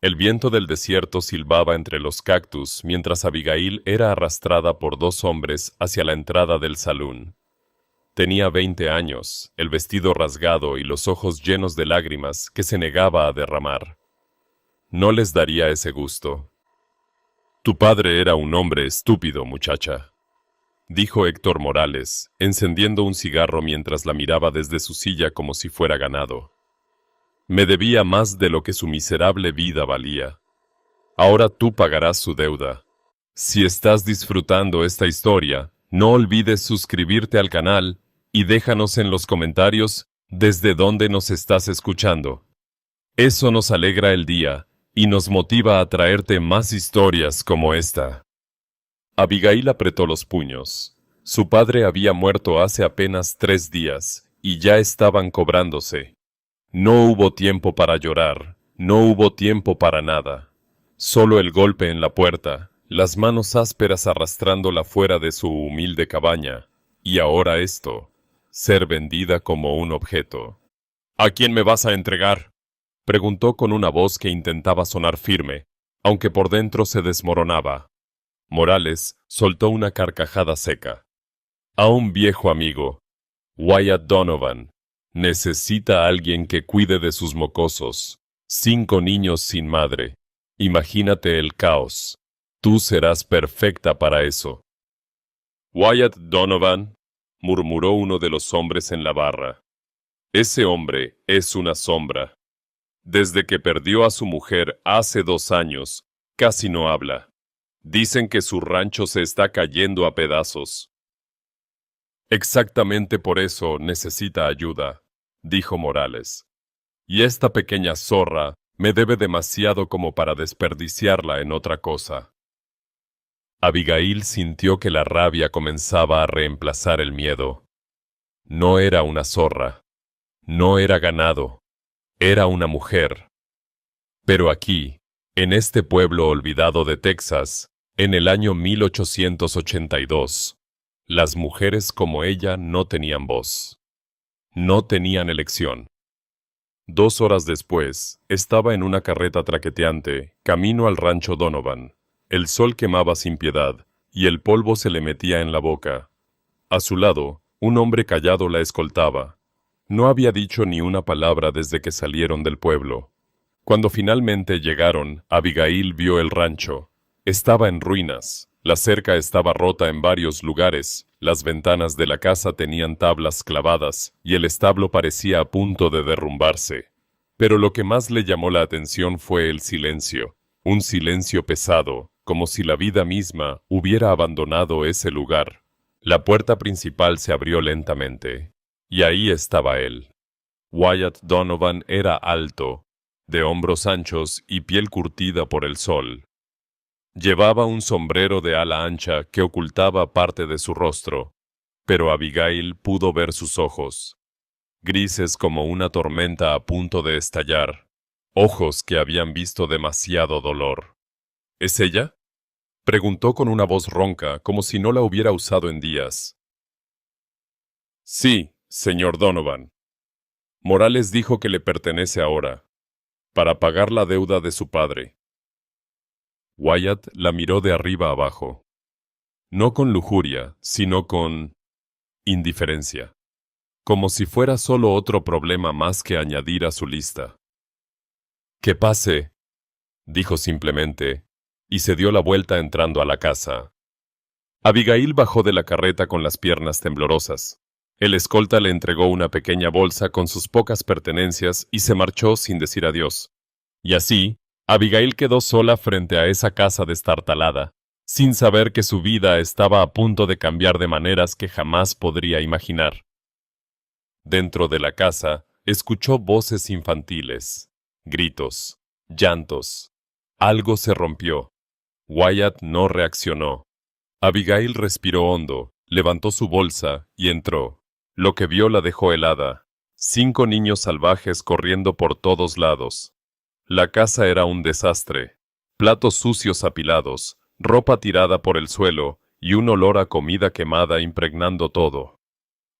El viento del desierto silbaba entre los cactus mientras Abigail era arrastrada por dos hombres hacia la entrada del salón. Tenía 20 años, el vestido rasgado y los ojos llenos de lágrimas que se negaba a derramar. No les daría ese gusto. Tu padre era un hombre estúpido, muchacha, dijo Héctor Morales, encendiendo un cigarro mientras la miraba desde su silla como si fuera ganado. Me debía más de lo que su miserable vida valía. Ahora tú pagarás su deuda. Si estás disfrutando esta historia, no olvides suscribirte al canal y déjanos en los comentarios desde dónde nos estás escuchando. Eso nos alegra el día y nos motiva a traerte más historias como esta. Abigail apretó los puños. Su padre había muerto hace apenas 3 días y ya estaban cobrándose. No hubo tiempo para llorar, no hubo tiempo para nada. Solo el golpe en la puerta, las manos ásperas arrastrándola fuera de su humilde cabaña, y ahora esto, ser vendida como un objeto. ¿A quién me vas a entregar?, preguntó con una voz que intentaba sonar firme, aunque por dentro se desmoronaba. Morales soltó una carcajada seca. A un viejo amigo, Wyatt Donovan. Necesita a alguien que cuide de sus mocosos. 5 niños sin madre. Imagínate el caos. Tú serás perfecta para eso. Wyatt Donovan, murmuró uno de los hombres en la barra. Ese hombre es una sombra. Desde que perdió a su mujer hace 2 años, casi no habla. Dicen que su rancho se está cayendo a pedazos. Exactamente por eso necesita ayuda, dijo Morales. Y esta pequeña zorra me debe demasiado como para desperdiciarla en otra cosa. Abigail sintió que la rabia comenzaba a reemplazar el miedo. No era una zorra, no era ganado, era una mujer. Pero aquí, en este pueblo olvidado de Texas, en el año 1882, las mujeres como ella no tenían voz. No tenían elección. 2 horas después, estaba en una carreta traqueteante, camino al rancho Donovan. El sol quemaba sin piedad, y el polvo se le metía en la boca. A su lado, un hombre callado la escoltaba. No había dicho ni una palabra desde que salieron del pueblo. Cuando finalmente llegaron, Abigail vio el rancho. Estaba en ruinas. La cerca estaba rota en varios lugares, las ventanas de la casa tenían tablas clavadas y el establo parecía a punto de derrumbarse. Pero lo que más le llamó la atención fue el silencio, un silencio pesado, como si la vida misma hubiera abandonado ese lugar. La puerta principal se abrió lentamente, y ahí estaba él. Wyatt Donovan era alto, de hombros anchos y piel curtida por el sol. Llevaba un sombrero de ala ancha que ocultaba parte de su rostro, pero Abigail pudo ver sus ojos, grises como una tormenta a punto de estallar, ojos que habían visto demasiado dolor. ¿Es ella?, preguntó con una voz ronca, como si no la hubiera usado en días. Sí, señor Donovan. Morales dijo que le pertenece ahora, para pagar la deuda de su padre. Wyatt la miró de arriba abajo. No con lujuria, sino con indiferencia. Como si fuera solo otro problema más que añadir a su lista. «Que pase», dijo simplemente, y se dio la vuelta entrando a la casa. Abigail bajó de la carreta con las piernas temblorosas. El escolta le entregó una pequeña bolsa con sus pocas pertenencias y se marchó sin decir adiós. Y así, Abigail quedó sola frente a esa casa destartalada, sin saber que su vida estaba a punto de cambiar de maneras que jamás podría imaginar. Dentro de la casa, escuchó voces infantiles, gritos, llantos. Algo se rompió. Wyatt no reaccionó. Abigail respiró hondo, levantó su bolsa y entró. Lo que vio la dejó helada. 5 niños salvajes corriendo por todos lados. La casa era un desastre. Platos sucios apilados, ropa tirada por el suelo y un olor a comida quemada impregnando todo.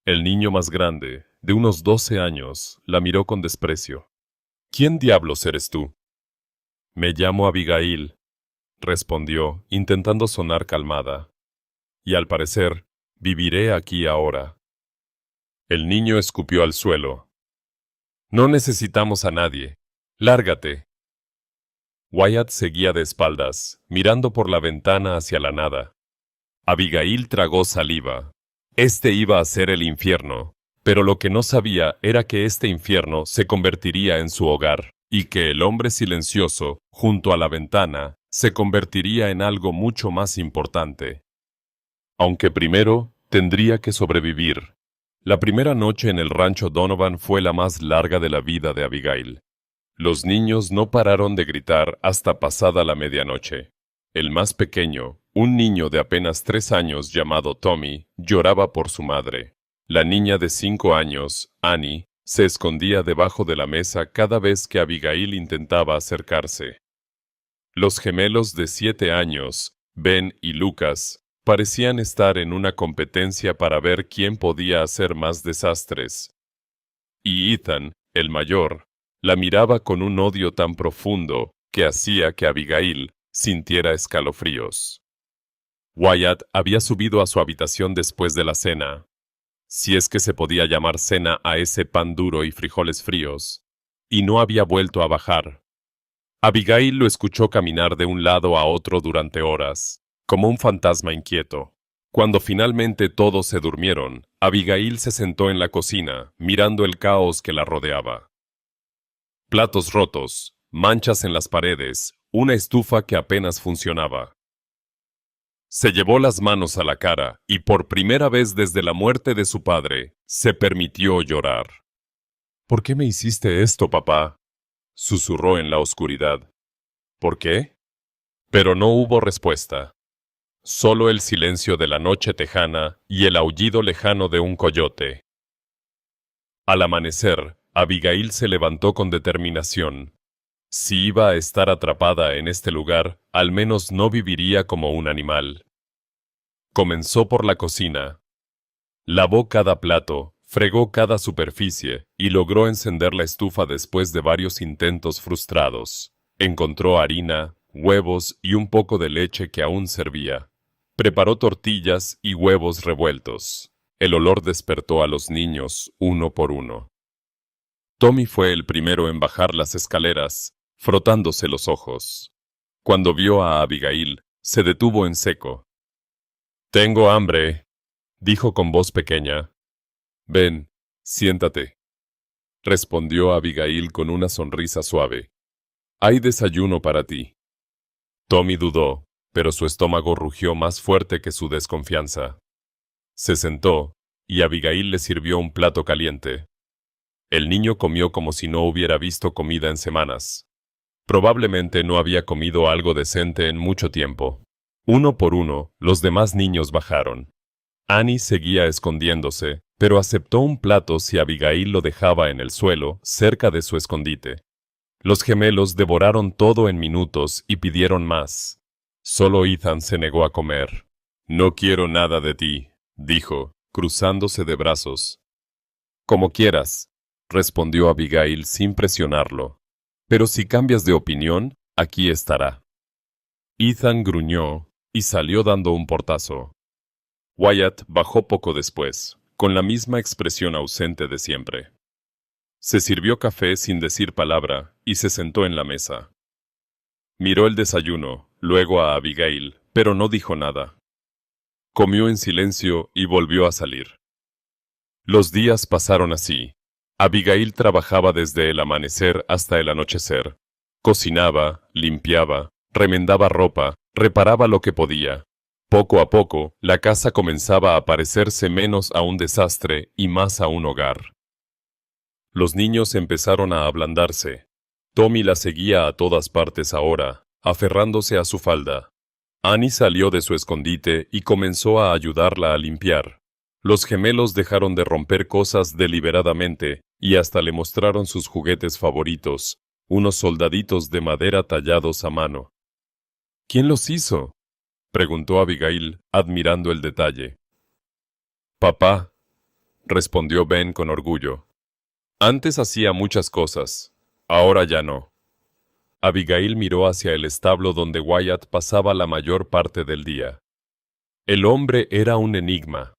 El niño más grande, de unos 12 años, la miró con desprecio. «¿Quién diablos eres tú?», Me llamo Abigail, respondió, intentando sonar calmada. Y al parecer, viviré aquí ahora. El niño escupió al suelo. No necesitamos a nadie. Lárgate. Wyatt seguía de espaldas, mirando por la ventana hacia la nada. Abigail tragó saliva. Este iba a ser el infierno, pero lo que no sabía era que este infierno se convertiría en su hogar, y que el hombre silencioso, junto a la ventana, se convertiría en algo mucho más importante. Aunque primero tendría que sobrevivir. La primera noche en el rancho Donovan fue la más larga de la vida de Abigail. Los niños no pararon de gritar hasta pasada la medianoche. El más pequeño, un niño de apenas 3 años llamado Tommy, lloraba por su madre. La niña de 5 años, Annie, se escondía debajo de la mesa cada vez que Abigail intentaba acercarse. Los gemelos de 7 años, Ben y Lucas, parecían estar en una competencia para ver quién podía hacer más desastres. Y Ethan, el mayor, la miraba con un odio tan profundo que hacía que Abigail sintiera escalofríos. Wyatt había subido a su habitación después de la cena, si es que se podía llamar cena a ese pan duro y frijoles fríos, y no había vuelto a bajar. Abigail lo escuchó caminar de un lado a otro durante horas, como un fantasma inquieto. Cuando finalmente todos se durmieron, Abigail se sentó en la cocina, mirando el caos que la rodeaba. Platos rotos, manchas en las paredes, una estufa que apenas funcionaba. Se llevó las manos a la cara y por primera vez desde la muerte de su padre, se permitió llorar. ¿Por qué me hiciste esto, papá?, susurró en la oscuridad. ¿Por qué? Pero no hubo respuesta. Solo el silencio de la noche tejana y el aullido lejano de un coyote. Al amanecer, Abigail se levantó con determinación. Si iba a estar atrapada en este lugar, al menos no viviría como un animal. Comenzó por la cocina. Lavó cada plato, fregó cada superficie y logró encender la estufa después de varios intentos frustrados. Encontró harina, huevos y un poco de leche que aún servía. Preparó tortillas y huevos revueltos. El olor despertó a los niños uno por uno. Tommy fue el primero en bajar las escaleras, frotándose los ojos. Cuando vio a Abigail, se detuvo en seco. «Tengo hambre», dijo con voz pequeña. «Ven, siéntate», respondió Abigail con una sonrisa suave. «Hay desayuno para ti». Tommy dudó, pero su estómago rugió más fuerte que su desconfianza. Se sentó, y Abigail le sirvió un plato caliente. El niño comió como si no hubiera visto comida en semanas. Probablemente no había comido algo decente en mucho tiempo. Uno por uno, los demás niños bajaron. Annie seguía escondiéndose, pero aceptó un plato si Abigail lo dejaba en el suelo, cerca de su escondite. Los gemelos devoraron todo en minutos y pidieron más. Solo Ethan se negó a comer. «No quiero nada de ti», dijo, cruzándose de brazos. «Como quieras», respondió Abigail sin presionarlo. «Pero si cambias de opinión, aquí estará». Ethan gruñó y salió dando un portazo. Wyatt bajó poco después, con la misma expresión ausente de siempre. Se sirvió café sin decir palabra y se sentó en la mesa. Miró el desayuno, luego a Abigail, pero no dijo nada. Comió en silencio y volvió a salir. Los días pasaron así. Abigail trabajaba desde el amanecer hasta el anochecer. Cocinaba, limpiaba, remendaba ropa, reparaba lo que podía. Poco a poco, la casa comenzaba a parecerse menos a un desastre y más a un hogar. Los niños empezaron a ablandarse. Tommy la seguía a todas partes ahora, aferrándose a su falda. Annie salió de su escondite y comenzó a ayudarla a limpiar. Los gemelos dejaron de romper cosas deliberadamente y hasta le mostraron sus juguetes favoritos, unos soldaditos de madera tallados a mano. «¿Quién los hizo?», preguntó Abigail, admirando el detalle. «Papá», respondió Ben con orgullo. «Antes hacía muchas cosas, ahora ya no». Abigail miró hacia el establo donde Wyatt pasaba la mayor parte del día. El hombre era un enigma.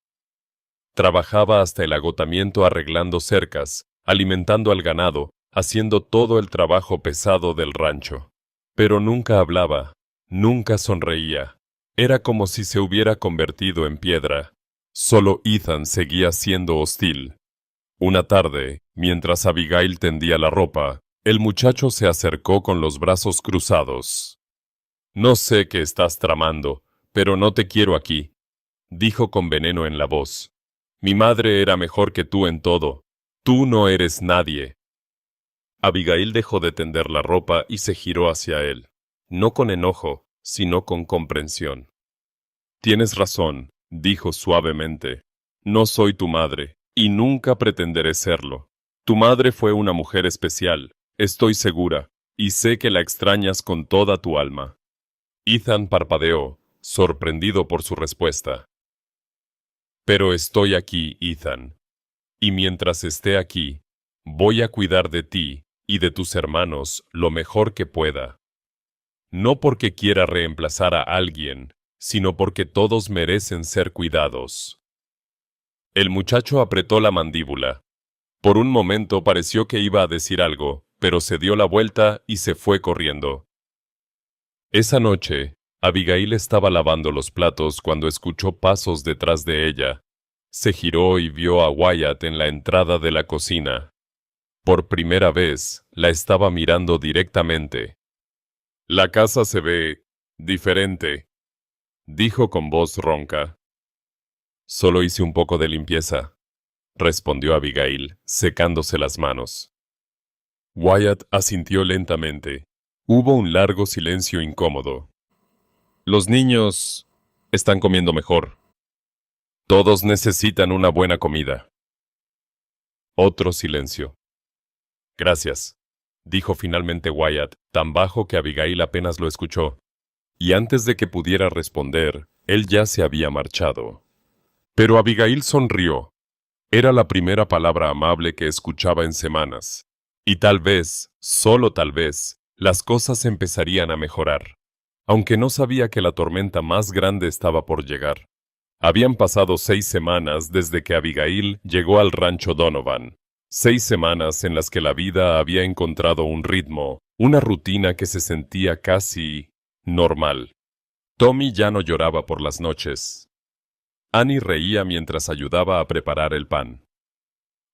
Trabajaba hasta el agotamiento arreglando cercas, alimentando al ganado, haciendo todo el trabajo pesado del rancho. Pero nunca hablaba, nunca sonreía. Era como si se hubiera convertido en piedra. Solo Ethan seguía siendo hostil. Una tarde, mientras Abigail tendía la ropa, el muchacho se acercó con los brazos cruzados. «No sé qué estás tramando, pero no te quiero aquí», dijo con veneno en la voz. «Mi madre era mejor que tú en todo. Tú no eres nadie». Abigail dejó de tender la ropa y se giró hacia él, no con enojo, sino con comprensión. «Tienes razón», dijo suavemente. «No soy tu madre, y nunca pretenderé serlo. Tu madre fue una mujer especial, estoy segura, y sé que la extrañas con toda tu alma». Ethan parpadeó, sorprendido por su respuesta. «Pero estoy aquí, Ethan. Y mientras esté aquí, voy a cuidar de ti y de tus hermanos lo mejor que pueda. No porque quiera reemplazar a alguien, sino porque todos merecen ser cuidados». El muchacho apretó la mandíbula. Por un momento pareció que iba a decir algo, pero se dio la vuelta y se fue corriendo. Esa noche, Abigail estaba lavando los platos cuando escuchó pasos detrás de ella. Se giró y vio a Wyatt en la entrada de la cocina. Por primera vez, la estaba mirando directamente. «La casa se ve diferente», dijo con voz ronca. «Solo hice un poco de limpieza», respondió Abigail, secándose las manos. Wyatt asintió lentamente. Hubo un largo silencio incómodo. «Los niños están comiendo mejor. Todos necesitan una buena comida». Otro silencio. «Gracias», dijo finalmente Wyatt, tan bajo que Abigail apenas lo escuchó. Y antes de que pudiera responder, él ya se había marchado. Pero Abigail sonrió. Era la primera palabra amable que escuchaba en semanas. Y tal vez, solo tal vez, las cosas empezarían a mejorar. Aunque no sabía que la tormenta más grande estaba por llegar. Habían pasado 6 semanas desde que Abigail llegó al rancho Donovan. 6 semanas en las que la vida había encontrado un ritmo, una rutina que se sentía casi normal. Tommy ya no lloraba por las noches. Annie reía mientras ayudaba a preparar el pan.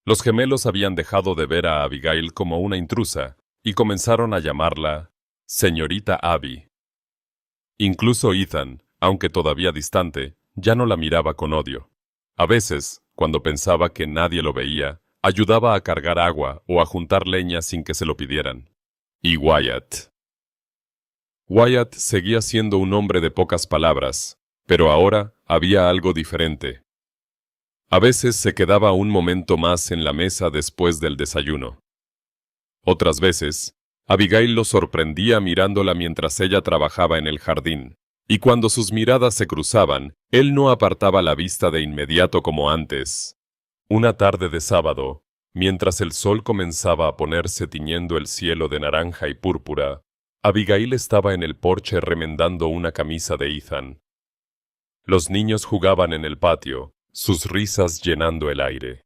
Los gemelos habían dejado de ver a Abigail como una intrusa y comenzaron a llamarla Señorita Abby. Incluso Ethan, aunque todavía distante, ya no la miraba con odio. A veces, cuando pensaba que nadie lo veía, ayudaba a cargar agua o a juntar leña sin que se lo pidieran. Y Wyatt. Wyatt seguía siendo un hombre de pocas palabras, pero ahora había algo diferente. A veces se quedaba un momento más en la mesa después del desayuno. Otras veces, Abigail lo sorprendía mirándola mientras ella trabajaba en el jardín, y cuando sus miradas se cruzaban, él no apartaba la vista de inmediato como antes. Una tarde de sábado, mientras el sol comenzaba a ponerse tiñendo el cielo de naranja y púrpura, Abigail estaba en el porche remendando una camisa de Ethan. Los niños jugaban en el patio, sus risas llenando el aire.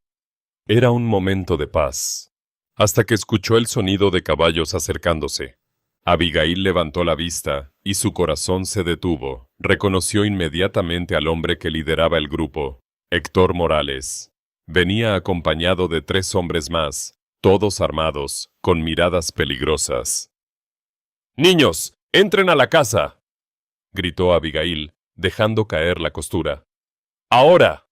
Era un momento de paz, hasta que escuchó el sonido de caballos acercándose. Abigail levantó la vista, y su corazón se detuvo. Reconoció inmediatamente al hombre que lideraba el grupo, Héctor Morales. Venía acompañado de 3 hombres más, todos armados, con miradas peligrosas. «¡Niños, entren a la casa!», gritó Abigail, dejando caer la costura. «¡Ahora!».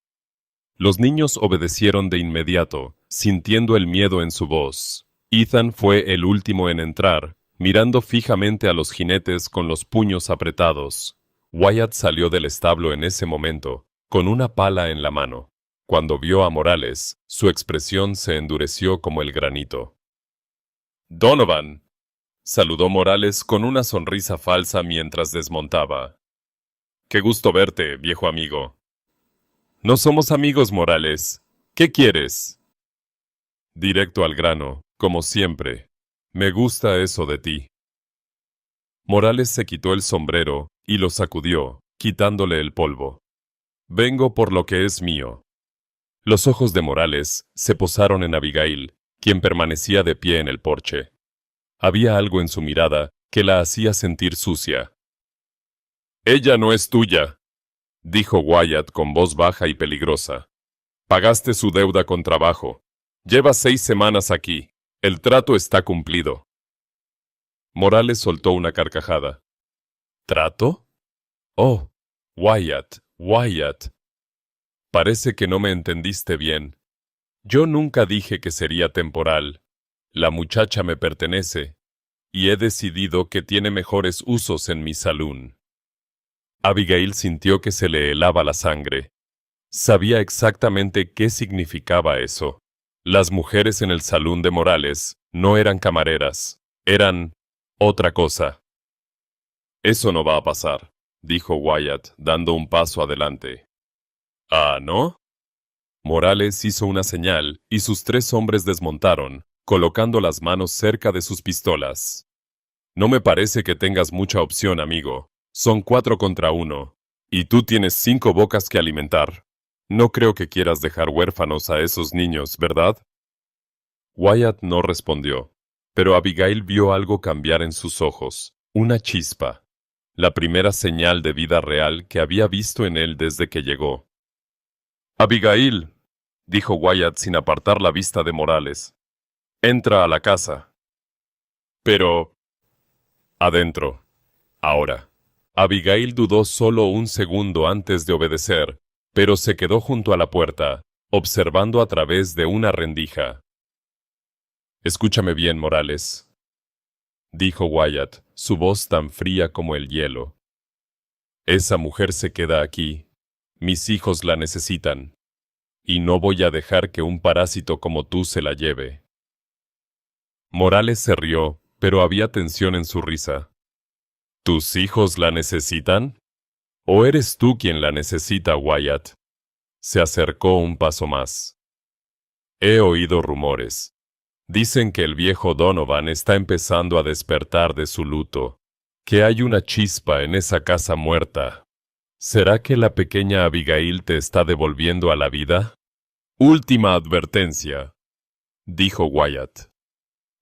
Los niños obedecieron de inmediato, sintiendo el miedo en su voz. Ethan fue el último en entrar, mirando fijamente a los jinetes con los puños apretados. Wyatt salió del establo en ese momento, con una pala en la mano. Cuando vio a Morales, su expresión se endureció como el granito. «Donovan», saludó Morales con una sonrisa falsa mientras desmontaba. «Qué gusto verte, viejo amigo». «No somos amigos, Morales. ¿Qué quieres?». «Directo al grano, como siempre. Me gusta eso de ti». Morales se quitó el sombrero y lo sacudió, quitándole el polvo. Vengo por lo que es mío. Los ojos de Morales se posaron en Abigail, quien permanecía de pie en el porche. Había algo en su mirada que la hacía sentir sucia. «Ella no es tuya», dijo Wyatt con voz baja y peligrosa. «Pagaste su deuda con trabajo. Llevas 6 semanas aquí. El trato está cumplido». Morales soltó una carcajada. ¿Trato? Oh, Wyatt, Wyatt. Parece que no me entendiste bien. Yo nunca dije que sería temporal. La muchacha me pertenece, y he decidido que tiene mejores usos en mi salón. Abigail sintió que se le helaba la sangre. Sabía exactamente qué significaba eso. Las mujeres en el salón de Morales no eran camareras, eran otra cosa. «Eso no va a pasar», dijo Wyatt, dando un paso adelante. «¿Ah, no?» Morales hizo una señal y sus 3 hombres desmontaron, colocando las manos cerca de sus pistolas. «No me parece que tengas mucha opción, amigo. Son 4 contra 1, y tú tienes 5 bocas que alimentar. No creo que quieras dejar huérfanos a esos niños, ¿verdad?» Wyatt no respondió, pero Abigail vio algo cambiar en sus ojos, una chispa, la primera señal de vida real que había visto en él desde que llegó. «Abigail», dijo Wyatt sin apartar la vista de Morales, «entra a la casa». «Pero...» «Adentro. Ahora». Abigail dudó solo un segundo antes de obedecer, pero se quedó junto a la puerta, observando a través de una rendija. «Escúchame bien, Morales», dijo Wyatt, su voz tan fría como el hielo. «Esa mujer se queda aquí. Mis hijos la necesitan. Y no voy a dejar que un parásito como tú se la lleve». Morales se rió, pero había tensión en su risa. «¿Tus hijos la necesitan? ¿O eres tú quien la necesita, Wyatt?» Se acercó un paso más. «He oído rumores. Dicen que el viejo Donovan está empezando a despertar de su luto, que hay una chispa en esa casa muerta. ¿Será que la pequeña Abigail te está devolviendo a la vida?» «Última advertencia», dijo Wyatt.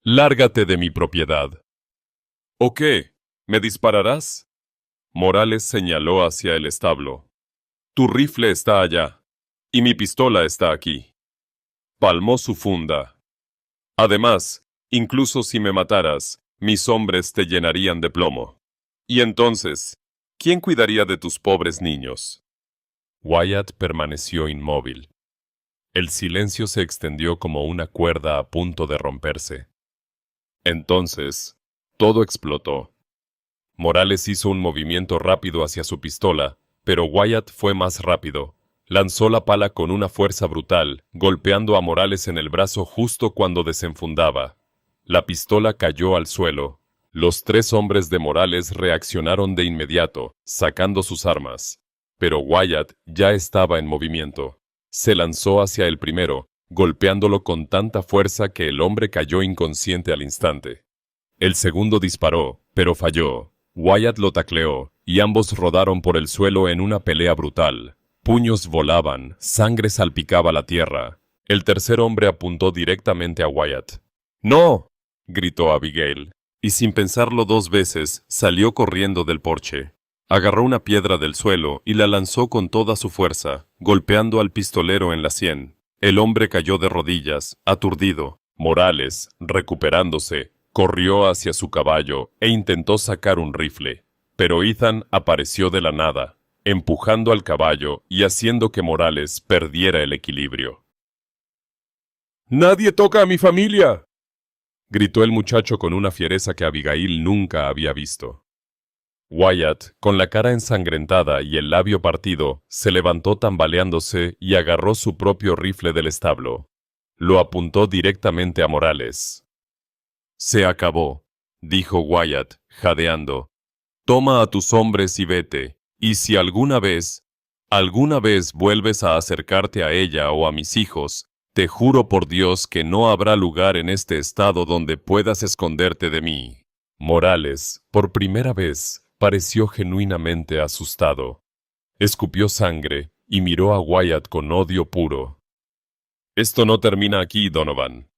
«Lárgate de mi propiedad». «¿O qué? ¿Me dispararás?» Morales señaló hacia el establo. «Tu rifle está allá, y mi pistola está aquí». Palmó su funda. «Además, incluso si me mataras, mis hombres te llenarían de plomo. Y entonces, ¿quién cuidaría de tus pobres niños?» Wyatt permaneció inmóvil. El silencio se extendió como una cuerda a punto de romperse. Entonces, todo explotó. Morales hizo un movimiento rápido hacia su pistola, pero Wyatt fue más rápido. Lanzó la pala con una fuerza brutal, golpeando a Morales en el brazo justo cuando desenfundaba. La pistola cayó al suelo. Los 3 hombres de Morales reaccionaron de inmediato, sacando sus armas. Pero Wyatt ya estaba en movimiento. Se lanzó hacia el primero, golpeándolo con tanta fuerza que el hombre cayó inconsciente al instante. El segundo disparó, pero falló. Wyatt lo tacleó, y ambos rodaron por el suelo en una pelea brutal. Puños volaban, sangre salpicaba la tierra. El tercer hombre apuntó directamente a Wyatt. «¡No!», gritó Abigail, y sin pensarlo 2 veces, salió corriendo del porche. Agarró una piedra del suelo y la lanzó con toda su fuerza, golpeando al pistolero en la sien. El hombre cayó de rodillas, aturdido. Morales, recuperándose, corrió hacia su caballo e intentó sacar un rifle. Pero Ethan apareció de la nada, empujando al caballo y haciendo que Morales perdiera el equilibrio. «¡Nadie toca a mi familia!», gritó el muchacho con una fiereza que Abigail nunca había visto. Wyatt, con la cara ensangrentada y el labio partido, se levantó tambaleándose y agarró su propio rifle del establo. Lo apuntó directamente a Morales. «Se acabó», dijo Wyatt, jadeando. «Toma a tus hombres y vete, y si alguna vez vuelves a acercarte a ella o a mis hijos, te juro por Dios que no habrá lugar en este estado donde puedas esconderte de mí». Morales, por primera vez, pareció genuinamente asustado. Escupió sangre y miró a Wyatt con odio puro. «Esto no termina aquí, Donovan».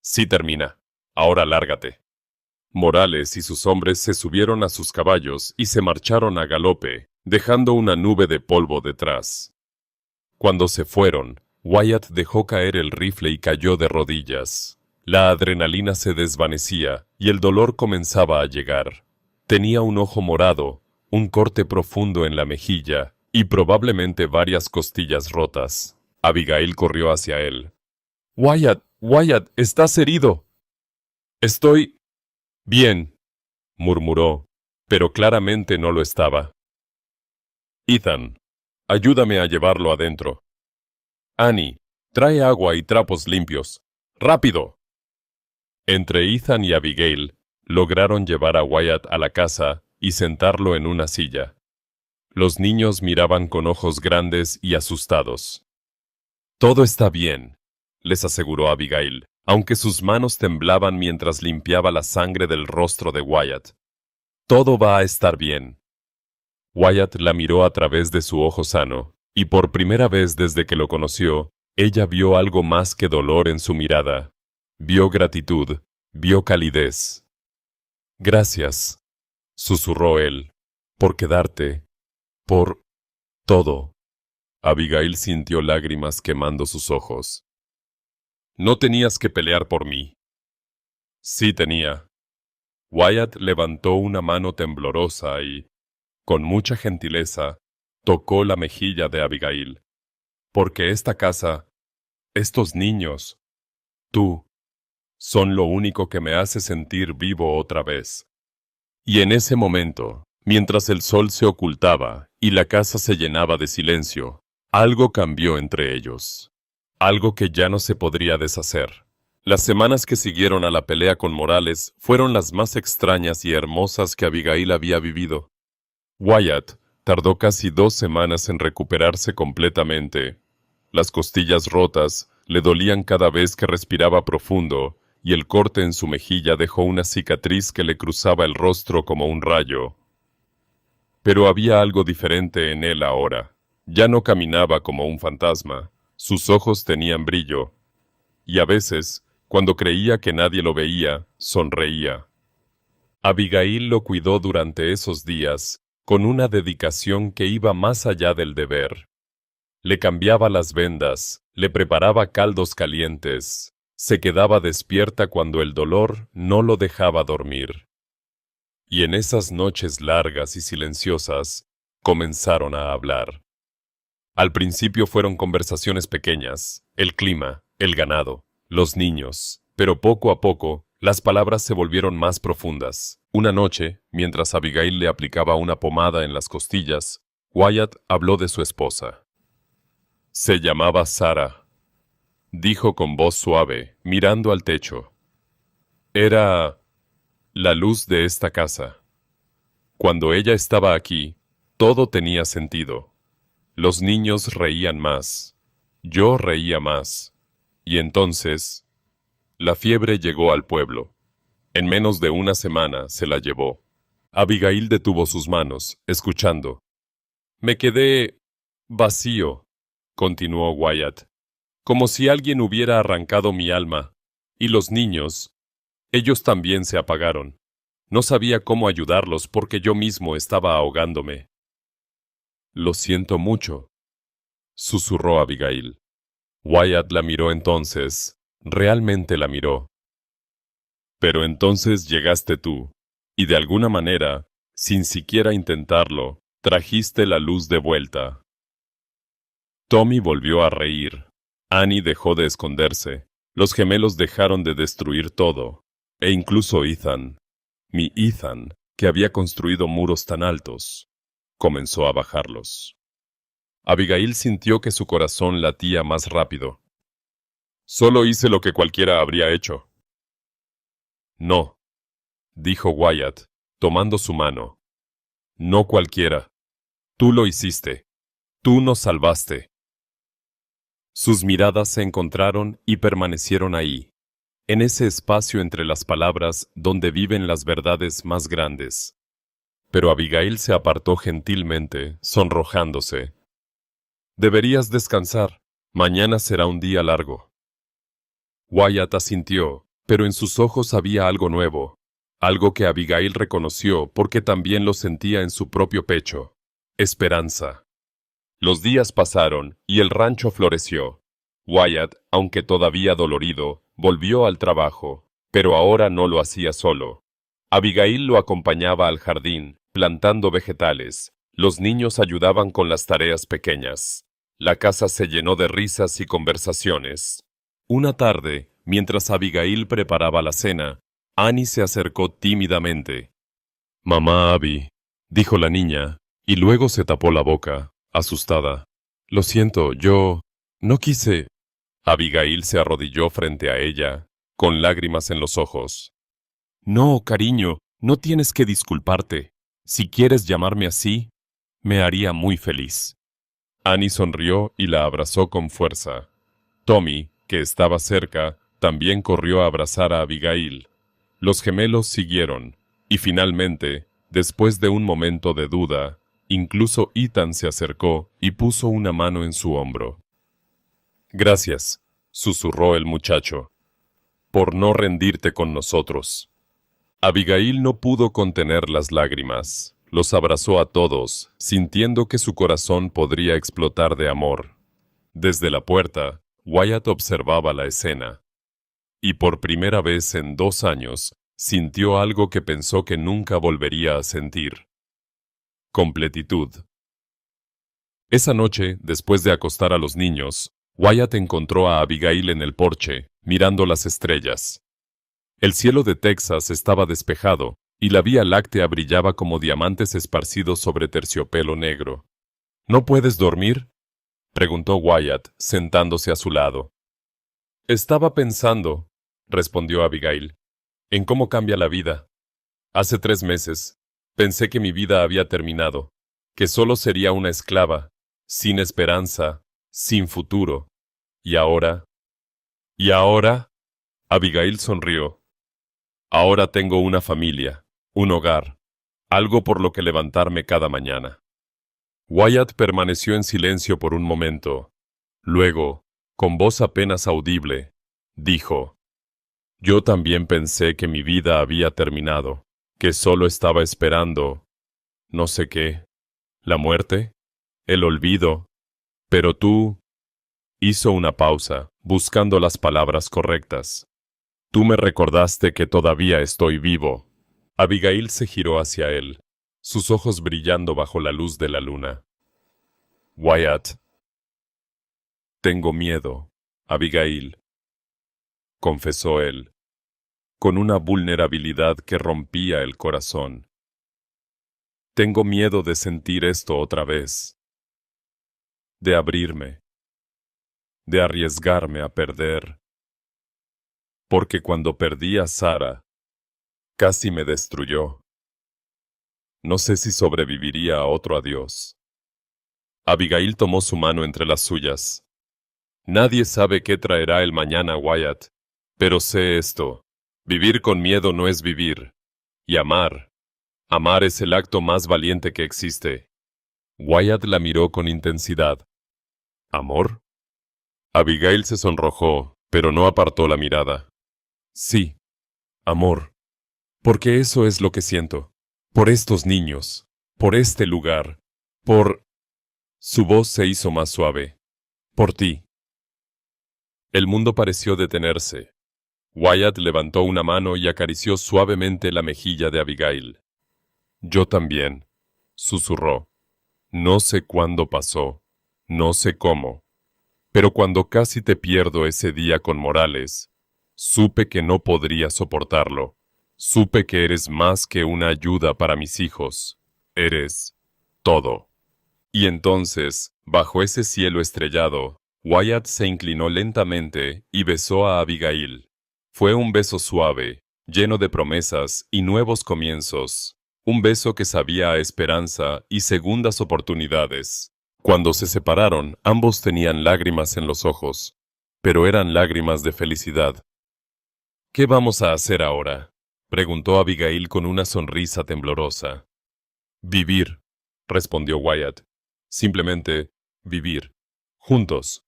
«Sí termina. Ahora lárgate». Morales y sus hombres se subieron a sus caballos y se marcharon a galope, dejando una nube de polvo detrás. Cuando se fueron, Wyatt dejó caer el rifle y cayó de rodillas. La adrenalina se desvanecía y el dolor comenzaba a llegar. Tenía un ojo morado, un corte profundo en la mejilla y probablemente varias costillas rotas. Abigail corrió hacia él. «Wyatt, Wyatt, estás herido». «Estoy bien», murmuró, pero claramente no lo estaba. «Ethan, ayúdame a llevarlo adentro». «Annie, trae agua y trapos limpios. ¡Rápido!». Entre Ethan y Abigail, lograron llevar a Wyatt a la casa y sentarlo en una silla. Los niños miraban con ojos grandes y asustados. «Todo está bien», les aseguró Abigail, aunque sus manos temblaban mientras limpiaba la sangre del rostro de Wyatt. «Todo va a estar bien». Wyatt la miró a través de su ojo sano, y por primera vez desde que lo conoció, ella vio algo más que dolor en su mirada. Vio gratitud, vio calidez. «Gracias», susurró él, «por quedarte, por todo». Abigail sintió lágrimas quemando sus ojos. «No tenías que pelear por mí». «Sí tenía». Wyatt levantó una mano temblorosa y, con mucha gentileza, tocó la mejilla de Abigail. «Porque esta casa, estos niños, tú, son lo único que me hace sentir vivo otra vez». Y en ese momento, mientras el sol se ocultaba y la casa se llenaba de silencio, algo cambió entre ellos. Algo que ya no se podría deshacer. Las semanas que siguieron a la pelea con Morales fueron las más extrañas y hermosas que Abigail había vivido. Wyatt tardó casi 2 semanas en recuperarse completamente. Las costillas rotas le dolían cada vez que respiraba profundo, y el corte en su mejilla dejó una cicatriz que le cruzaba el rostro como un rayo. Pero había algo diferente en él ahora. Ya no caminaba como un fantasma. Sus ojos tenían brillo. Y a veces, cuando creía que nadie lo veía, sonreía. Abigail lo cuidó durante esos días, con una dedicación que iba más allá del deber. Le cambiaba las vendas, le preparaba caldos calientes, se quedaba despierta cuando el dolor no lo dejaba dormir. Y en esas noches largas y silenciosas, comenzaron a hablar. Al principio fueron conversaciones pequeñas, el clima, el ganado, los niños, pero poco a poco, las palabras se volvieron más profundas. Una noche, mientras Abigail le aplicaba una pomada en las costillas, Wyatt habló de su esposa. «Se llamaba Sarah», dijo con voz suave, mirando al techo. «Era la luz de esta casa. Cuando ella estaba aquí, todo tenía sentido. Los niños reían más. Yo reía más. Y entonces, la fiebre llegó al pueblo. En menos de una semana se la llevó». Abigail detuvo sus manos, escuchando. «Me quedé vacío», continuó Wyatt, «como si alguien hubiera arrancado mi alma. Y los niños, ellos también se apagaron. No sabía cómo ayudarlos porque yo mismo estaba ahogándome». «Lo siento mucho», susurró Abigail. Wyatt la miró entonces, realmente la miró. «Pero entonces llegaste tú, y de alguna manera, sin siquiera intentarlo, trajiste la luz de vuelta». Tommy volvió a reír. Annie dejó de esconderse. Los gemelos dejaron de destruir todo. E incluso Ethan, mi Ethan, que había construido muros tan altos, comenzó a bajarlos. Abigail sintió que su corazón latía más rápido. «Solo hice lo que cualquiera habría hecho». «No», dijo Wyatt, tomando su mano. «No cualquiera. Tú lo hiciste. Tú nos salvaste». Sus miradas se encontraron y permanecieron ahí. en ese espacio entre las palabras donde viven las verdades más grandes. Pero Abigail se apartó gentilmente, sonrojándose. Deberías descansar. Mañana será un día largo. Wyatt asintió, pero en sus ojos había algo nuevo, algo que Abigail reconoció porque también lo sentía en su propio pecho. Esperanza. Los días pasaron y el rancho floreció. Wyatt, aunque todavía dolorido, volvió al trabajo, pero ahora no lo hacía solo. Abigail lo acompañaba al jardín, plantando vegetales. Los niños ayudaban con las tareas pequeñas. La casa se llenó de risas y conversaciones. Una tarde, mientras Abigail preparaba la cena, Annie se acercó tímidamente. «Mamá Abby», dijo la niña, y luego se tapó la boca, asustada. «Lo siento, yo no quise». Abigail se arrodilló frente a ella, con lágrimas en los ojos. «No, cariño, no tienes que disculparte. Si quieres llamarme así, me haría muy feliz». Annie sonrió y la abrazó con fuerza. Tommy, que estaba cerca, también corrió a abrazar a Abigail. Los gemelos siguieron, y finalmente, después de un momento de duda, incluso Ethan se acercó y puso una mano en su hombro. «Gracias», susurró el muchacho, «por no rendirte con nosotros». Abigail no pudo contener las lágrimas. Los abrazó a todos, sintiendo que su corazón podría explotar de amor. Desde la puerta, Wyatt observaba la escena. Y por primera vez en 2 años, sintió algo que pensó que nunca volvería a sentir. Completitud. Esa noche, después de acostar a los niños, Wyatt encontró a Abigail en el porche, mirando las estrellas. El cielo de Texas estaba despejado, y la Vía Láctea brillaba como diamantes esparcidos sobre terciopelo negro. «¿No puedes dormir?», preguntó Wyatt, sentándose a su lado. «Estaba pensando», respondió Abigail, «en cómo cambia la vida. Hace 3 meses, pensé que mi vida había terminado, que solo sería una esclava, sin esperanza, sin futuro. ¿Y ahora? ¿Y ahora?» Abigail sonrió. «Ahora tengo una familia, un hogar, algo por lo que levantarme cada mañana». Wyatt permaneció en silencio por un momento. Luego, con voz apenas audible, dijo: «Yo también pensé que mi vida había terminado, que solo estaba esperando, no sé qué, la muerte, el olvido, pero tú...». Hizo una pausa, buscando las palabras correctas. «Tú me recordaste que todavía estoy vivo». Abigail se giró hacia él, sus ojos brillando bajo la luz de la luna. «Wyatt». «Tengo miedo, Abigail», confesó él, con una vulnerabilidad que rompía el corazón. «Tengo miedo de sentir esto otra vez, de abrirme, de arriesgarme a perder. Porque cuando perdí a Sara, casi me destruyó. No sé si sobreviviría a otro adiós». Abigail tomó su mano entre las suyas. «Nadie sabe qué traerá el mañana, Wyatt, pero sé esto: vivir con miedo no es vivir. Y amar es el acto más valiente que existe». Wyatt la miró con intensidad. «¿Amor?». Abigail se sonrojó, pero no apartó la mirada. «Sí, amor, porque eso es lo que siento. Por estos niños, por este lugar, por...». Su voz se hizo más suave. «Por ti». El mundo pareció detenerse. Wyatt levantó una mano y acarició suavemente la mejilla de Abigail. «Yo también», susurró. «No sé cuándo pasó, no sé cómo, pero cuando casi te pierdo ese día con Morales, supe que no podría soportarlo. Supe que eres más que una ayuda para mis hijos. Eres todo». Y entonces, bajo ese cielo estrellado, Wyatt se inclinó lentamente y besó a Abigail. Fue un beso suave, lleno de promesas y nuevos comienzos. Un beso que sabía a esperanza y segundas oportunidades. Cuando se separaron, ambos tenían lágrimas en los ojos, pero eran lágrimas de felicidad. ¿Qué vamos a hacer ahora?, preguntó Abigail con una sonrisa temblorosa. Vivir, respondió Wyatt. Simplemente vivir. Juntos.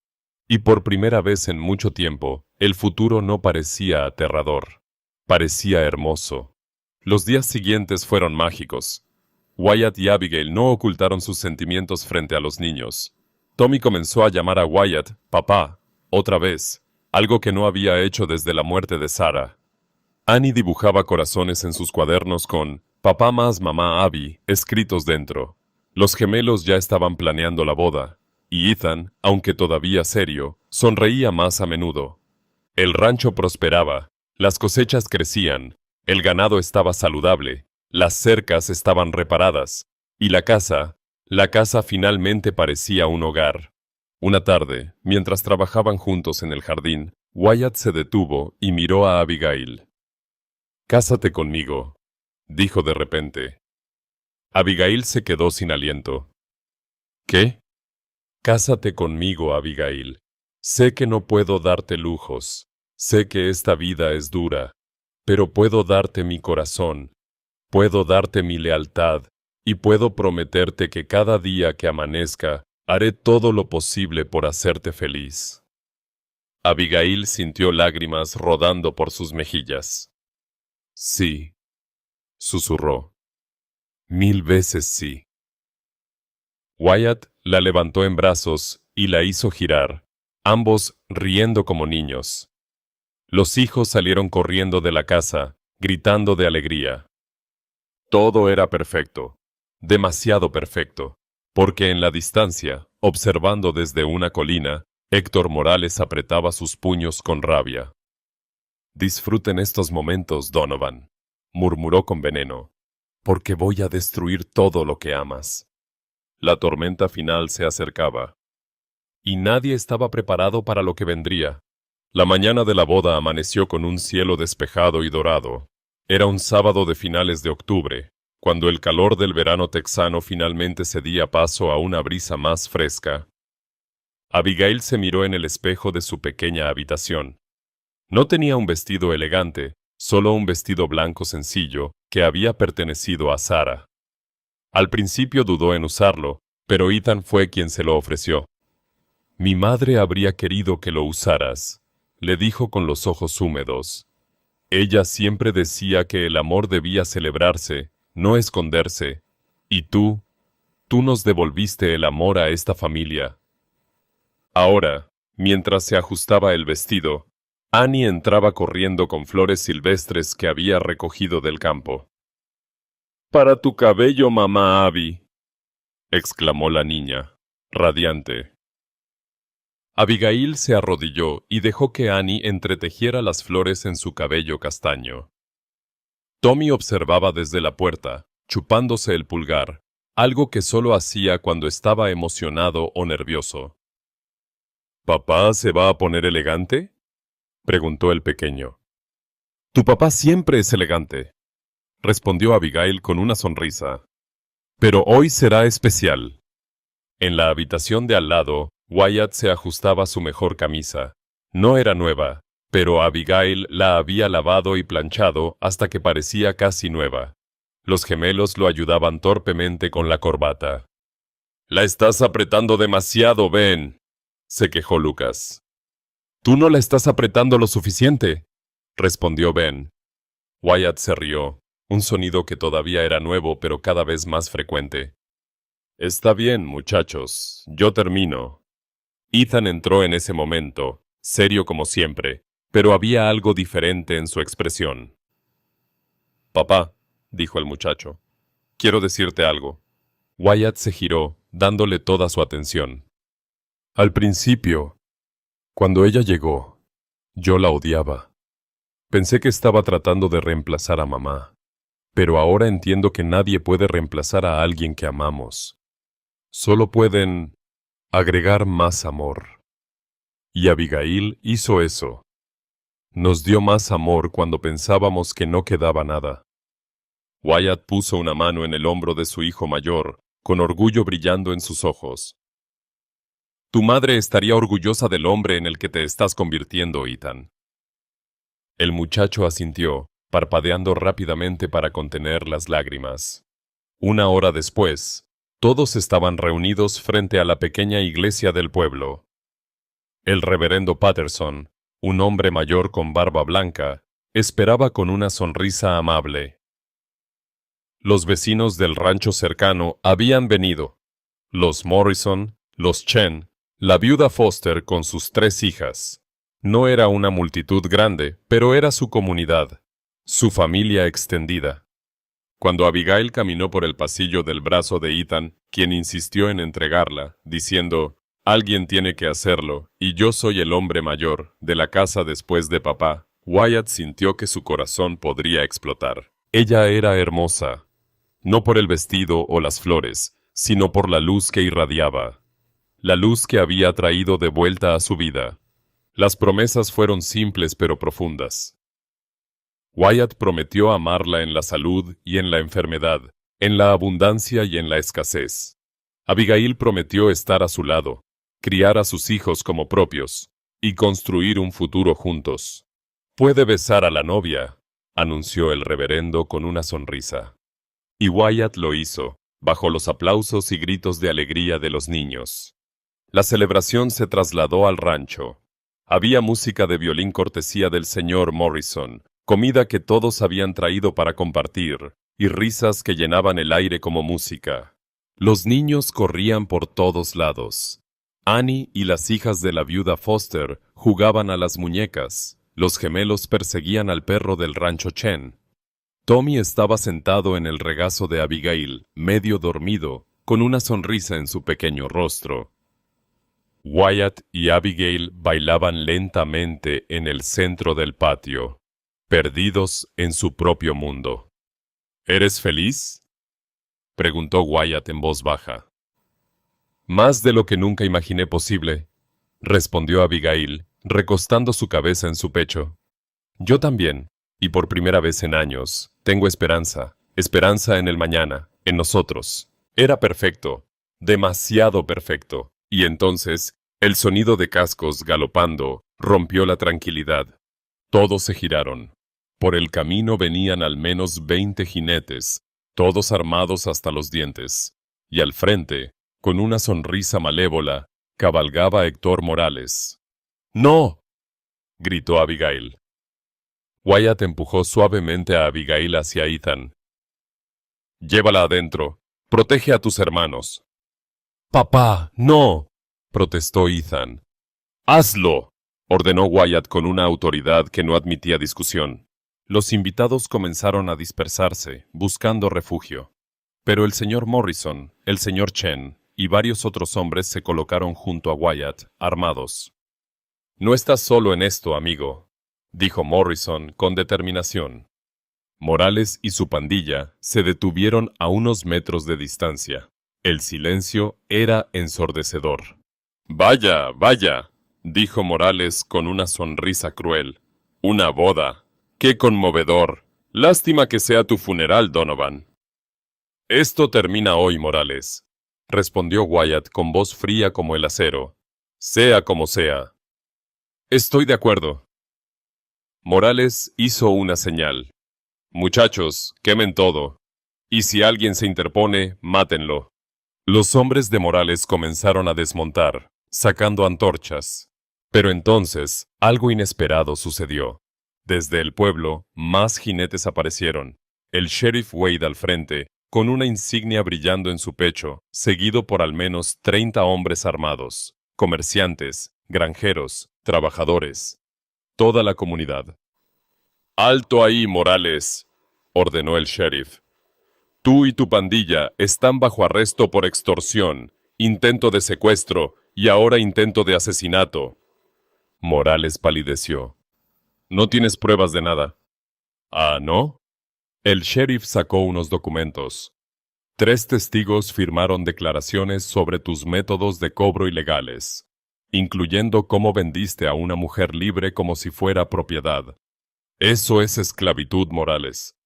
Y por primera vez en mucho tiempo, el futuro no parecía aterrador. Parecía hermoso. Los días siguientes fueron mágicos. Wyatt y Abigail no ocultaron sus sentimientos frente a los niños. Tommy comenzó a llamar a Wyatt papá, otra vez, algo que no había hecho desde la muerte de Sarah. Annie dibujaba corazones en sus cuadernos con papá más mamá Abby escritos dentro. Los gemelos ya estaban planeando la boda, y Ethan, aunque todavía serio, sonreía más a menudo. El rancho prosperaba, las cosechas crecían, el ganado estaba saludable, las cercas estaban reparadas, y la casa finalmente parecía un hogar. Una tarde, mientras trabajaban juntos en el jardín, Wyatt se detuvo y miró a Abigail. «Cásate conmigo», dijo de repente. Abigail se quedó sin aliento. «¿Qué?» «Cásate conmigo, Abigail. Sé que no puedo darte lujos. Sé que esta vida es dura. Pero puedo darte mi corazón. Puedo darte mi lealtad. Y puedo prometerte que cada día que amanezca, haré todo lo posible por hacerte feliz». Abigail sintió lágrimas rodando por sus mejillas. «Sí», susurró. «1000 veces sí». Wyatt la levantó en brazos y la hizo girar, ambos riendo como niños. Los hijos salieron corriendo de la casa, gritando de alegría. Todo era perfecto, demasiado perfecto, porque en la distancia, observando desde una colina, Héctor Morales apretaba sus puños con rabia. «Disfruten estos momentos, Donovan», murmuró con veneno, «porque voy a destruir todo lo que amas». La tormenta final se acercaba, y nadie estaba preparado para lo que vendría. La mañana de la boda amaneció con un cielo despejado y dorado. Era un sábado de finales de octubre, cuando el calor del verano texano finalmente cedía paso a una brisa más fresca. Abigail se miró en el espejo de su pequeña habitación. No tenía un vestido elegante, solo un vestido blanco sencillo que había pertenecido a Sarah. Al principio dudó en usarlo, pero Ethan fue quien se lo ofreció. «Mi madre habría querido que lo usaras», le dijo con los ojos húmedos. «Ella siempre decía que el amor debía celebrarse, no esconderse. Y tú nos devolviste el amor a esta familia». Ahora, mientras se ajustaba el vestido, Annie entraba corriendo con flores silvestres que había recogido del campo. «Para tu cabello, mamá Abby», exclamó la niña, radiante. Abigail se arrodilló y dejó que Annie entretejiera las flores en su cabello castaño. Tommy observaba desde la puerta, chupándose el pulgar, algo que solo hacía cuando estaba emocionado o nervioso. «¿Papá se va a poner elegante?», preguntó el pequeño. «Tu papá siempre es elegante», respondió Abigail con una sonrisa. «Pero hoy será especial». En la habitación de al lado, Wyatt se ajustaba su mejor camisa. No era nueva, pero Abigail la había lavado y planchado hasta que parecía casi nueva. Los gemelos lo ayudaban torpemente con la corbata. «La estás apretando demasiado, Ben», se quejó Lucas. «Tú no la estás apretando lo suficiente», respondió Ben. Wyatt se rió, un sonido que todavía era nuevo pero cada vez más frecuente. «Está bien, muchachos, yo termino». Ethan entró en ese momento, serio como siempre, pero había algo diferente en su expresión. «Papá», dijo el muchacho, «quiero decirte algo». Wyatt se giró, dándole toda su atención. «Al principio, cuando ella llegó, yo la odiaba. Pensé que estaba tratando de reemplazar a mamá, pero ahora entiendo que nadie puede reemplazar a alguien que amamos. Solo pueden agregar más amor. Y Abigail hizo eso. Nos dio más amor cuando pensábamos que no quedaba nada». Wyatt puso una mano en el hombro de su hijo mayor, con orgullo brillando en sus ojos. «Tu madre estaría orgullosa del hombre en el que te estás convirtiendo, Ethan». El muchacho asintió, parpadeando rápidamente para contener las lágrimas. Una hora después, todos estaban reunidos frente a la pequeña iglesia del pueblo. El reverendo Patterson, un hombre mayor con barba blanca, esperaba con una sonrisa amable. Los vecinos del rancho cercano habían venido. Los Morrison, los Chen, la viuda Foster con sus 3 hijas. No era una multitud grande, pero era su comunidad, su familia extendida. Cuando Abigail caminó por el pasillo del brazo de Ethan, quien insistió en entregarla, diciendo, «Alguien tiene que hacerlo, y yo soy el hombre mayor de la casa después de papá», Wyatt sintió que su corazón podría explotar. Ella era hermosa, no por el vestido o las flores, sino por la luz que irradiaba, la luz que había traído de vuelta a su vida. Las promesas fueron simples pero profundas. Wyatt prometió amarla en la salud y en la enfermedad, en la abundancia y en la escasez. Abigail prometió estar a su lado, criar a sus hijos como propios, y construir un futuro juntos. «Puede besar a la novia», anunció el reverendo con una sonrisa. Y Wyatt lo hizo, bajo los aplausos y gritos de alegría de los niños. La celebración se trasladó al rancho. Había música de violín cortesía del señor Morrison, comida que todos habían traído para compartir, y risas que llenaban el aire como música. Los niños corrían por todos lados. Annie y las hijas de la viuda Foster jugaban a las muñecas. Los gemelos perseguían al perro del rancho Chen. Tommy estaba sentado en el regazo de Abigail, medio dormido, con una sonrisa en su pequeño rostro. Wyatt y Abigail bailaban lentamente en el centro del patio, perdidos en su propio mundo. «¿Eres feliz?», preguntó Wyatt en voz baja. «Más de lo que nunca imaginé posible», respondió Abigail, recostando su cabeza en su pecho. «Yo también, y por primera vez en años, tengo esperanza, esperanza en el mañana, en nosotros. Era perfecto, demasiado perfecto». Y entonces, el sonido de cascos galopando rompió la tranquilidad. Todos se giraron. Por el camino venían al menos 20 jinetes, todos armados hasta los dientes. Y al frente, con una sonrisa malévola, cabalgaba Héctor Morales. «¡No!», gritó Abigail. Wyatt empujó suavemente a Abigail hacia Ethan. «Llévala adentro. Protege a tus hermanos». «Papá, no», protestó Ethan. «¡Hazlo!», ordenó Wyatt con una autoridad que no admitía discusión. Los invitados comenzaron a dispersarse, buscando refugio. Pero el señor Morrison, el señor Chen y varios otros hombres se colocaron junto a Wyatt, armados. «No estás solo en esto, amigo», dijo Morrison con determinación. Morales y su pandilla se detuvieron a unos metros de distancia. El silencio era ensordecedor. «Vaya, vaya», dijo Morales con una sonrisa cruel. «Una boda. ¡Qué conmovedor! Lástima que sea tu funeral, Donovan». «Esto termina hoy, Morales», respondió Wyatt con voz fría como el acero. «Sea como sea». «Estoy de acuerdo». Morales hizo una señal. «Muchachos, quemen todo. Y si alguien se interpone, mátenlo». Los hombres de Morales comenzaron a desmontar, sacando antorchas. Pero entonces, algo inesperado sucedió. Desde el pueblo, más jinetes aparecieron. El sheriff Wade al frente, con una insignia brillando en su pecho, seguido por al menos 30 hombres armados, comerciantes, granjeros, trabajadores. Toda la comunidad. «¡Alto ahí, Morales!», ordenó el sheriff. «Tú y tu pandilla están bajo arresto por extorsión, intento de secuestro y ahora intento de asesinato». Morales palideció. «No tienes pruebas de nada». «¿Ah, no?». El sheriff sacó unos documentos. 3 testigos firmaron declaraciones sobre tus métodos de cobro ilegales, incluyendo cómo vendiste a una mujer libre como si fuera propiedad. Eso es esclavitud, Morales.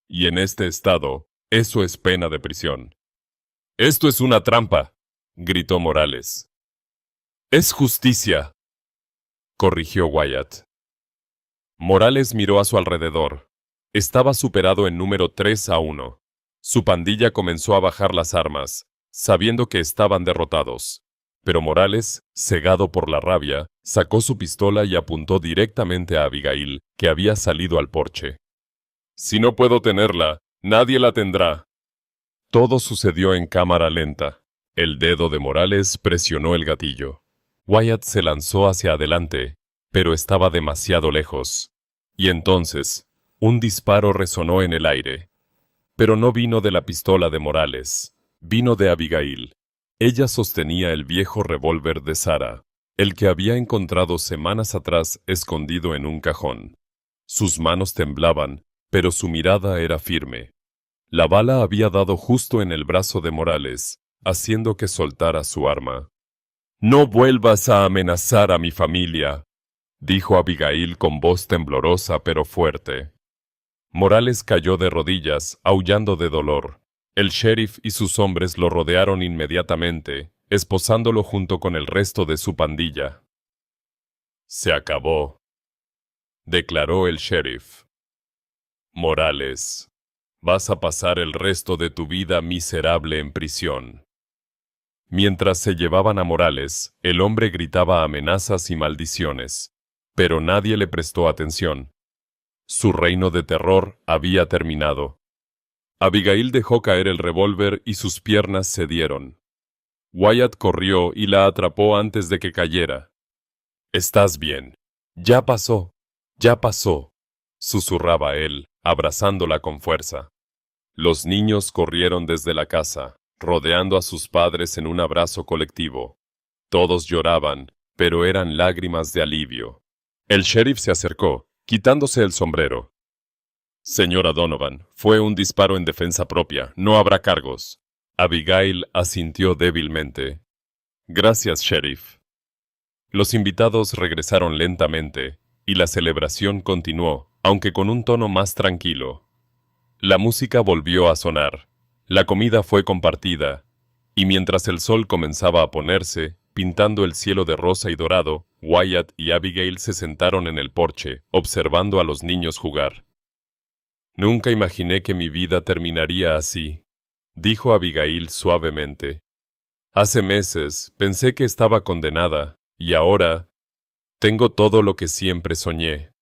Y en este estado, eso es pena de prisión. «Esto es una trampa», gritó Morales. «Es justicia», corrigió Wyatt. Morales miró a su alrededor. Estaba superado en número 3-1. Su pandilla comenzó a bajar las armas, sabiendo que estaban derrotados. Pero Morales, cegado por la rabia, sacó su pistola y apuntó directamente a Abigail, que había salido al porche. «Si no puedo tenerla, nadie la tendrá». Todo sucedió en cámara lenta. El dedo de Morales presionó el gatillo. Wyatt se lanzó hacia adelante, pero estaba demasiado lejos. Y entonces, un disparo resonó en el aire. Pero no vino de la pistola de Morales, vino de Abigail. Ella sostenía el viejo revólver de Sarah, el que había encontrado semanas atrás escondido en un cajón. Sus manos temblaban, pero su mirada era firme. La bala había dado justo en el brazo de Morales, haciendo que soltara su arma. «No vuelvas a amenazar a mi familia», dijo Abigail con voz temblorosa pero fuerte. Morales cayó de rodillas, aullando de dolor. El sheriff y sus hombres lo rodearon inmediatamente, esposándolo junto con el resto de su pandilla. «Se acabó», declaró el sheriff. «Morales, vas a pasar el resto de tu vida miserable en prisión». Mientras se llevaban a Morales, el hombre gritaba amenazas y maldiciones, pero nadie le prestó atención. Su reino de terror había terminado. Abigail dejó caer el revólver y sus piernas cedieron. Wyatt corrió y la atrapó antes de que cayera. «Estás bien. Ya pasó, susurraba él, abrazándola con fuerza. Los niños corrieron desde la casa, rodeando a sus padres en un abrazo colectivo. Todos lloraban, pero eran lágrimas de alivio. El sheriff se acercó, quitándose el sombrero. «Señora Donovan, fue un disparo en defensa propia, no habrá cargos». Abigail asintió débilmente. «Gracias, sheriff». Los invitados regresaron lentamente, y la celebración continuó, aunque con un tono más tranquilo. La música volvió a sonar. La comida fue compartida, y mientras el sol comenzaba a ponerse, pintando el cielo de rosa y dorado, Wyatt y Abigail se sentaron en el porche, observando a los niños jugar. «Nunca imaginé que mi vida terminaría así», dijo Abigail suavemente. «Hace meses pensé que estaba condenada, y ahora tengo todo lo que siempre soñé».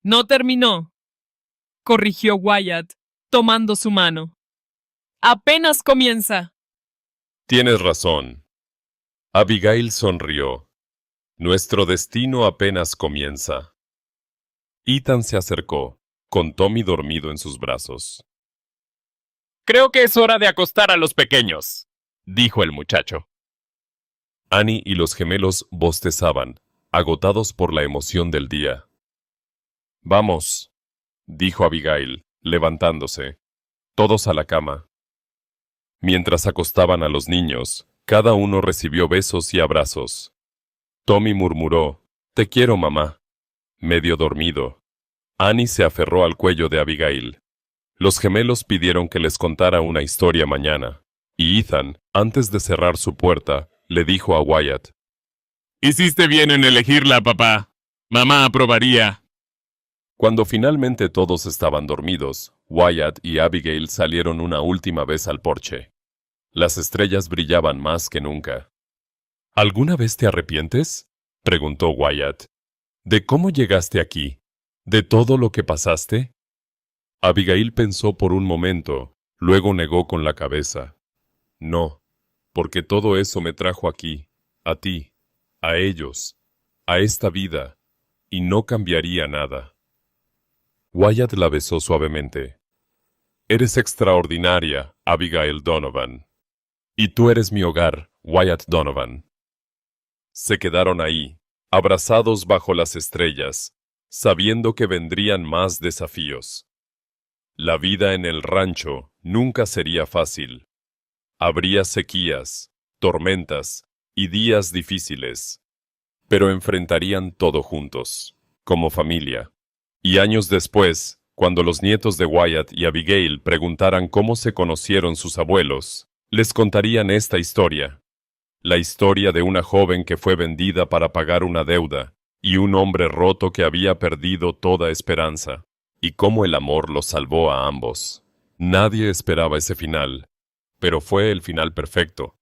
«No terminó», corrigió Wyatt, tomando su mano. «Apenas comienza». «Tienes razón». Abigail sonrió. «Nuestro destino apenas comienza». Ethan se acercó, con Tommy dormido en sus brazos. «Creo que es hora de acostar a los pequeños», dijo el muchacho. Annie y los gemelos bostezaban, agotados por la emoción del día. «Vamos», dijo Abigail, levantándose. «Todos a la cama». Mientras acostaban a los niños, cada uno recibió besos y abrazos. Tommy murmuró, «Te quiero, mamá», medio dormido. Annie se aferró al cuello de Abigail. Los gemelos pidieron que les contara una historia mañana, y Ethan, antes de cerrar su puerta, le dijo a Wyatt, «Hiciste bien en elegirla, papá. Mamá aprobaría». Cuando finalmente todos estaban dormidos, Wyatt y Abigail salieron una última vez al porche. Las estrellas brillaban más que nunca. «¿Alguna vez te arrepientes?», preguntó Wyatt. «¿De cómo llegaste aquí? ¿De todo lo que pasaste?». Abigail pensó por un momento, luego negó con la cabeza. «No, porque todo eso me trajo aquí, a ti, a ellos, a esta vida, y no cambiaría nada». Wyatt la besó suavemente. «Eres extraordinaria, Abigail Donovan. Y tú eres mi hogar, Wyatt Donovan». Se quedaron ahí, abrazados bajo las estrellas, sabiendo que vendrían más desafíos. La vida en el rancho nunca sería fácil. Habría sequías, tormentas y días difíciles, pero enfrentarían todo juntos, como familia. Y años después, cuando los nietos de Wyatt y Abigail preguntaran cómo se conocieron sus abuelos, les contarían esta historia. La historia de una joven que fue vendida para pagar una deuda y un hombre roto que había perdido toda esperanza, y cómo el amor los salvó a ambos. Nadie esperaba ese final, pero fue el final perfecto.